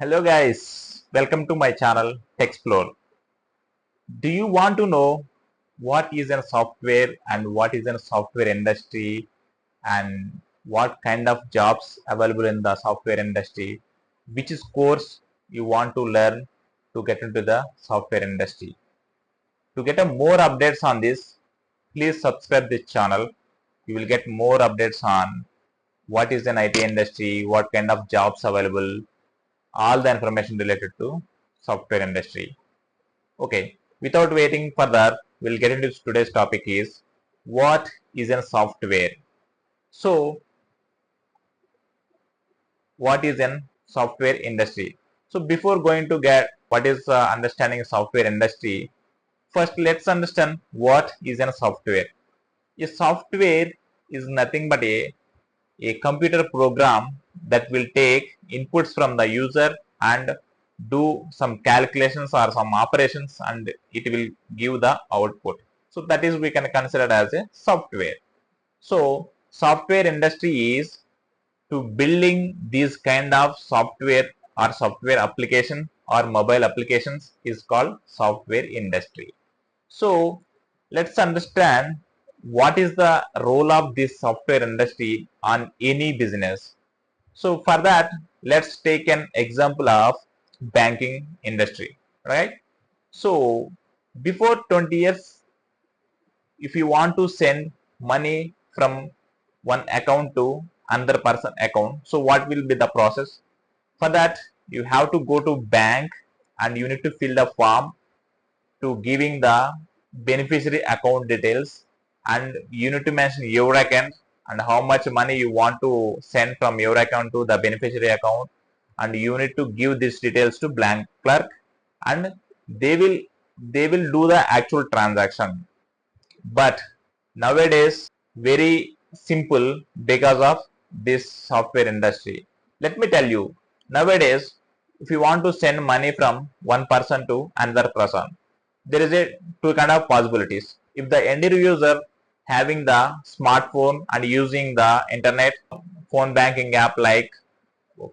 Hello guys, welcome to my channel Techsplore. Do you want to know what is a software and what is a software industry and what kind of jobs available in the software industry? Which is course you want to learn to get into the software industry? To get a more updates on this, please subscribe this channel. You will get more updates on what is an IT industry, what kind of jobs available, all the information related to software industry. Okay, without waiting further, we'll get into today's topic is what is a software. So, what is an software industry? So, before going to get what is understanding software industry, first let's understand what is a software. A software is nothing but a computer program that will take inputs from the user and do some calculations or some operations and it will give the output. So that is we can consider as a software. So software industry is to building these kind of software or software application or mobile applications is called software industry. So let's understand what is the role of this software industry on any business. So for that, let's take an example of banking industry, right? So before 20 years, if you want to send money from one account to another person account, so what will be the process? For that, you have to go to bank and you need to fill the form to giving the beneficiary account details and you need to mention your account and how much money you want to send from your account to the beneficiary account and you need to give these details to blank clerk and they will they will do the actual transaction. But nowadays very simple because of this software industry. Let me tell you, nowadays if you want to send money from one person to another person, there is a two kind of possibilities. If the end user having the smartphone and using the internet phone banking app like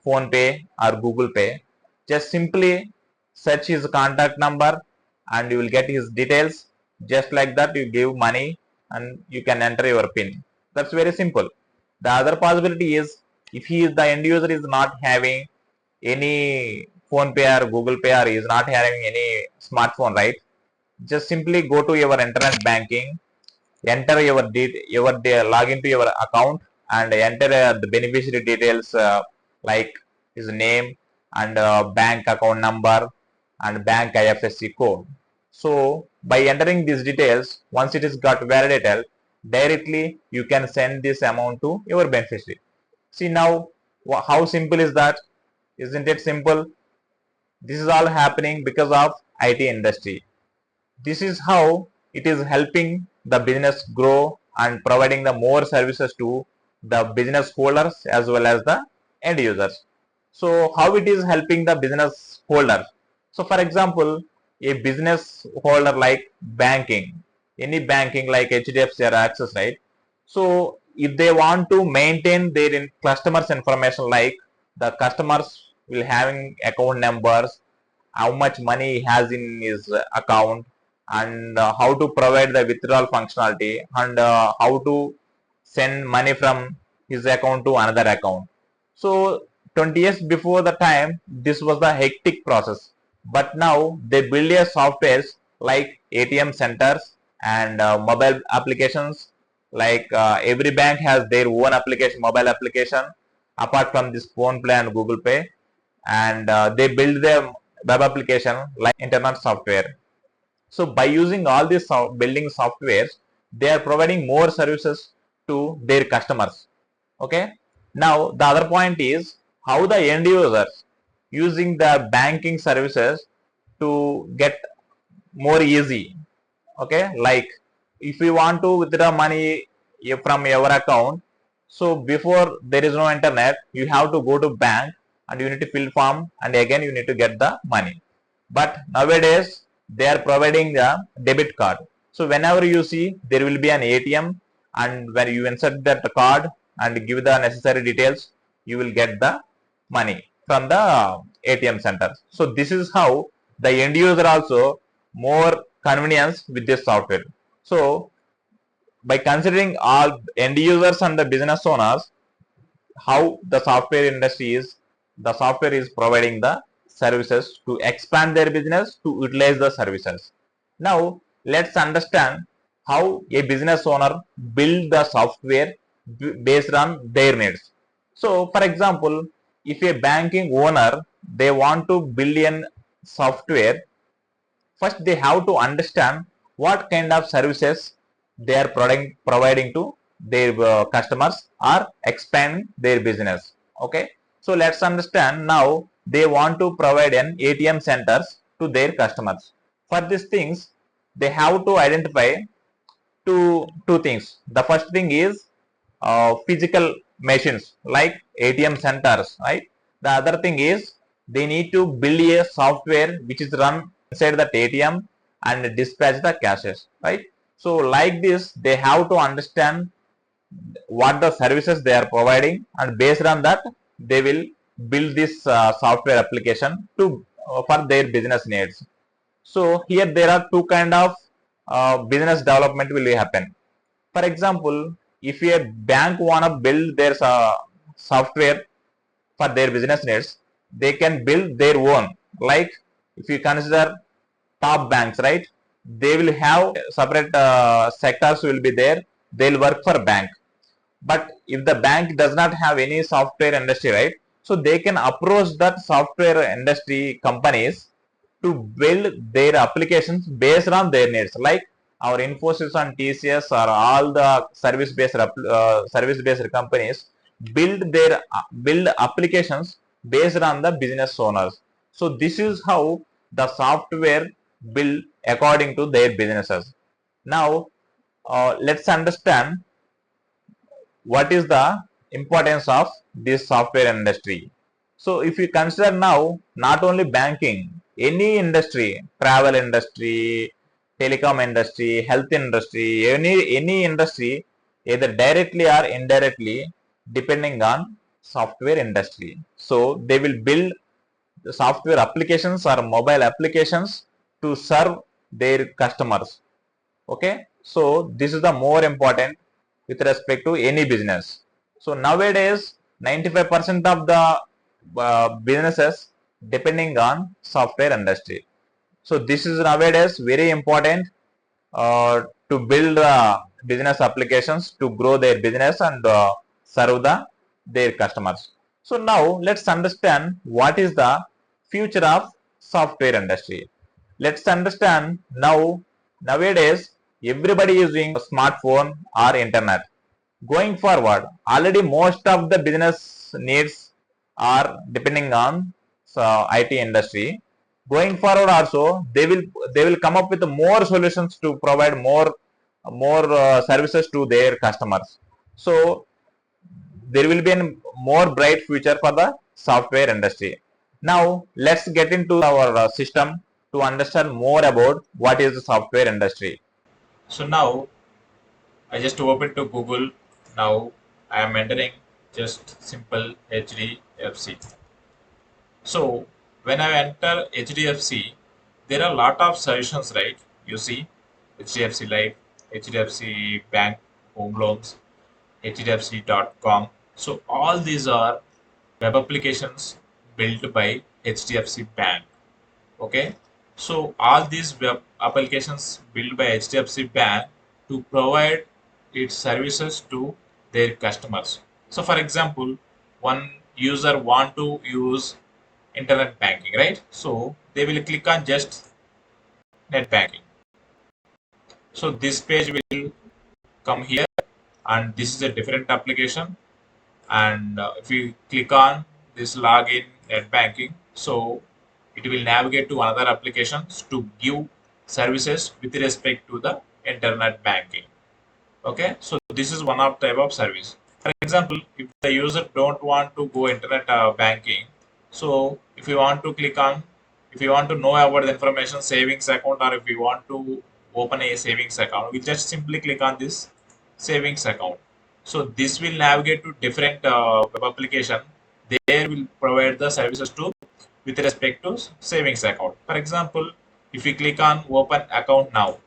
phone pay or google pay, just simply search his contact number and you will get his details. Just like that you give money and you can enter your pin. That's very simple. The other possibility is if he is the end user is not having any phone pay or google pay or is not having any smartphone, right? Just simply go to your internet banking, enter log into your account and enter the beneficiary details like his name and bank account number and bank IFSC code. So by entering these details, once it is got validated, directly you can send this amount to your beneficiary. See now how simple is that? Isn't it simple? This is all happening because of IT industry. This is how it is helping the business grow and providing the more services to the business holders as well as the end users. So how it is helping the business holder? So for example, a business holder like banking, any banking like HDFC or Access, right? So if they want to maintain their customers information like the customers will having account numbers, how much money he has in his account and how to provide the withdrawal functionality and how to send money from his account to another account. So 20 years before the time this was the hectic process, but now they build a softwares like ATM centers and mobile applications like every bank has their own application, mobile application apart from this phone play and google pay, and they build their web application like internet software. So by using all these building softwares, they are providing more services to their customers. Okay. Now the other point is how the end users using the banking services to get more easy. Okay. Like if you want to withdraw money from your account, so before there is no internet, you have to go to bank and you need to fill form and again you need to get the money. But nowadays they are providing the debit card. So whenever you see there will be an ATM and when you insert that card and give the necessary details, you will get the money from the ATM centers. So this is how the end user also more convenience with this software. So by considering all end users and the business owners, how the software is providing the services to expand their business, to utilize the services. Now let's understand how a business owner build the software based on their needs. So for example, if a banking owner they want to build a software, first they have to understand what kind of services they are providing to their customers or expand their business. Okay, so let's understand. Now they want to provide an ATM centers to their customers. For these things they have to identify two things. The first thing is physical machines like ATM centers, right? The other thing is they need to build a software which is run inside that ATM and dispatch the cashes, right? So like this, they have to understand what the services they are providing, and based on that, they will build this software application to for their business needs. So here there are two kind of business development will happen. For example, if a bank wanna build their software for their business needs, they can build their own. Like if you consider top banks, right? They will have separate sectors will be there. They'll work for bank. But if the bank does not have any software industry, right? So they can approach that software industry companies to build their applications based on their needs. Like our Infosys and TCS or all the service based companies build applications based on the business owners. So this is how the software build according to their businesses. Now let's understand what is the importance of this software industry. So if you consider now not only banking, any industry, travel industry, telecom industry, health industry, any industry, either directly or indirectly depending on software industry. So they will build the software applications or mobile applications to serve their customers. Okay, so this is the more important with respect to any business. So nowadays 95% of the businesses depending on software industry. So this is nowadays very important to build business applications to grow their business and serve their customers. So now let's understand what is the future of software industry. Let's understand now. Nowadays everybody is using a smartphone or internet. Going forward, already most of the business needs are depending on IT industry. Going forward also they will come up with more solutions to provide more services to their customers. So there will be a more bright future for the software industry. Now let's get into our system to understand more about what is the software industry. So now I just open to Google. Now I am entering just simple HDFC. So when I enter HDFC, there are a lot of solutions, right? You see, HDFC Life, HDFC Bank Home Loans, HDFC.com. So all these are web applications built by HDFC Bank. Okay, so all these web applications built by HDFC Bank to provide its services to their customers. So for example, one user want to use internet banking, right? So they will click on just net banking. So this page will come here, and this is a different application. And if you click on this login net banking, so it will navigate to another applications to give services with respect to the internet banking. Okay, so this is one of type of service. For example, if the user don't want to go internet banking, so if you want to click on, if you want to know about the information savings account, or if you want to open a savings account, we just simply click on this savings account. So this will navigate to different web application. They will provide the services to with respect to savings account. For example, if you click on open account now,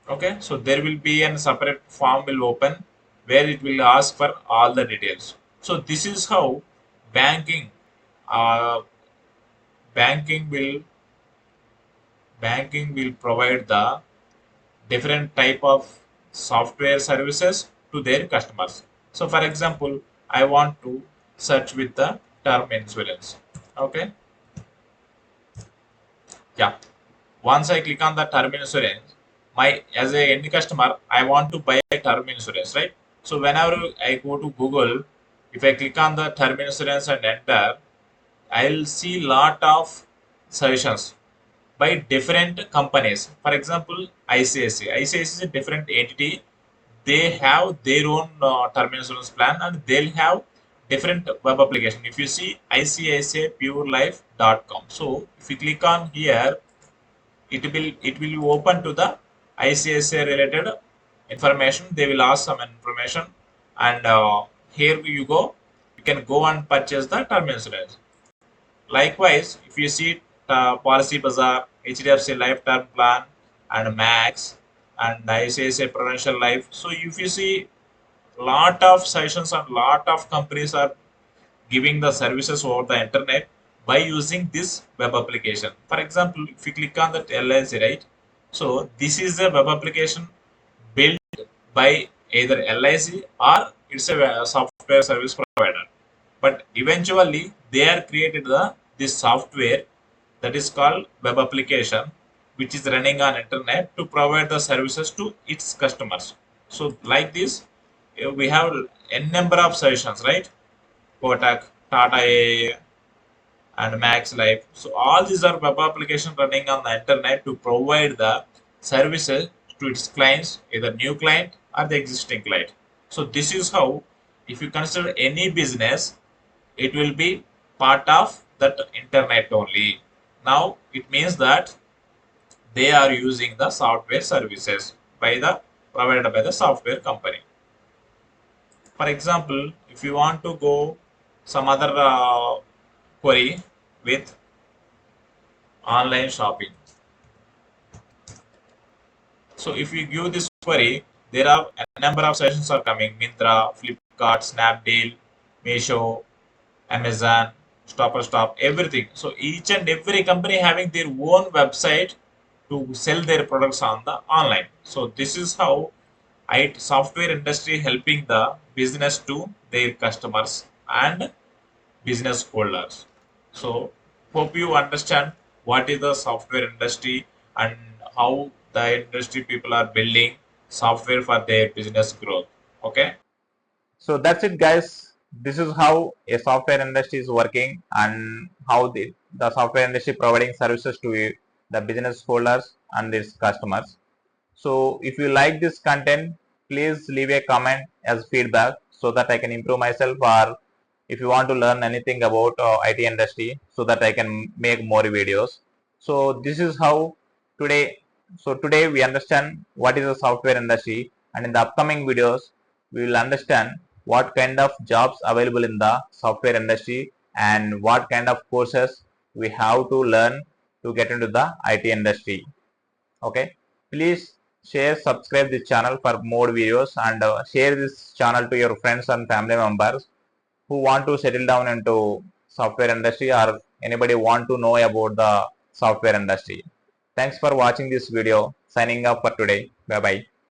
okay, so there will be a separate form will open where it will ask for all the details. So this is how banking uh, banking will banking will provide the different type of software services to their customers. So for example, I want to search with the term insurance. Okay, yeah. Once I click on the term insurance, my as a end customer, I want to buy a term insurance, right? So whenever I go to Google, if I click on the term insurance and enter, I'll see lot of suggestions by different companies. For example, ICICI. ICICI is a different entity. They have their own term insurance plan and they'll have different web application. If you see ICICIPureLife.com. So if you click on here, it will open to the ICICI related information. They will ask some information, and here you go. You can go and purchase the term insurance. Likewise, if you see Policy Bazaar, HDFC Life Term Plan, and Max, and ICICI Prudential Life. So if you see lot of sessions and lot of companies are giving the services over the internet by using this web application. For example, if you click on that LIC, right? So this is a web application built by either LIC or it's a software service provider. But eventually they are created this software that is called web application, which is running on internet to provide the services to its customers. So like this, we have n number of sessions, right? Kotak, Tata AA, and Max Life. So all these are web applications running on the internet to provide the services to its clients, either new client or the existing client. So this is how, if you consider any business, it will be part of that internet only. Now it means that they are using the software services by the provided by the software company. For example, if you want to go some other query with online shopping. So if you give this query, there are a number of sessions are coming: Myntra, Flipkart, Snapdeal, Meesho, Amazon, Stopper Stop, everything. So each and every company having their own website to sell their products on the online. So this is how IT software industry helping the business to their customers and business holders. So hope you understand what is the software industry and how the industry people are building software for their business growth. Okay. So that's it, guys. This is how a software industry is working and how the software industry providing services to the business holders and its customers. So if you like this content, please leave a comment as feedback so that I can improve myself, or if you want to learn anything about IT industry so that I can make more videos. So this is how today, so today we understand what is the software industry, and in the upcoming videos we will understand what kind of jobs available in the software industry and what kind of courses we have to learn to get into the IT industry. Okay, please share, subscribe this channel for more videos, and share this channel to your friends and family members who want to settle down into software industry, or anybody want to know about the software industry. Thanks for watching this video. Signing off for today. Bye bye.